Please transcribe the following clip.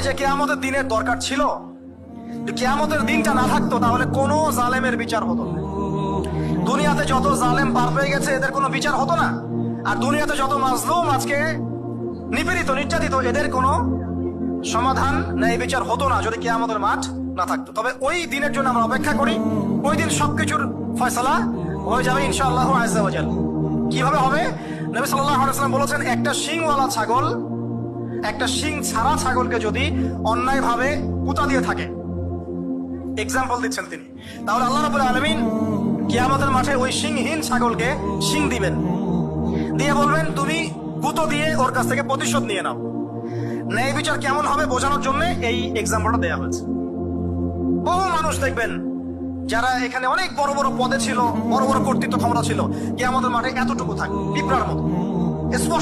যে কিয়ামতের দিনের দরকার ছিল? কিয়ামতের দিনটা না থাকতো তাহলে কোনো জালেমের বিচার হতো না। দুনিয়াতে যত জালেম পার পেয়ে গেছে এদের কোনো বিচার হতো না। আর দুনিয়াতে যত মাজলুম আজকে নিপীড়িত নির্যাতিত এদের কোনো সমাধান ন্যায় বিচার হতো না যদি কিয়ামতের মাঠ না থাকতো। তবে ওই দিনের জন্য আমরা অপেক্ষা করি। ওই দিন সবকিছুর ফয়সালা হয়ে যাবে ইনশাআল্লাহ আযজা ওয়া জাল। কিভাবে হবে? নবী সাল্লাল্লাহু আলাইহি ওয়াসাল্লাম বলেছেন, একটা শিংওয়ালা ছাগল একটা শিং ছাড়া ছাগলকে যদি অন্যায়ভাবে পুঁতা দিয়ে থাকে, এক্সাম্পল দিচ্ছেন তিনি, তাহলে আল্লাহ রাব্বুল আলামিন কিয়ামতের মাঠে ওই শিংহীন ছাগলকে শিং দিবেন, দিয়ে বলবেন তুমি গুঁতো দিয়ে ওর কাছ থেকে প্রতিশোধ নিয়ে নাও। ন্যায় বিচার কেমন হবে বোঝানোর জন্য এই এক্সাম্পলটা দেওয়া হয়েছে। বহু মানুষ দেখবেন যারা এখানে অনেক বড় বড় পদে ছিল, বড় বড় কর্তৃত্ব ক্ষমতা ছিল, কিয়ামতের মাঠে এতটুকু থাকে পিঁপড়ার মতো, স্পষ্ট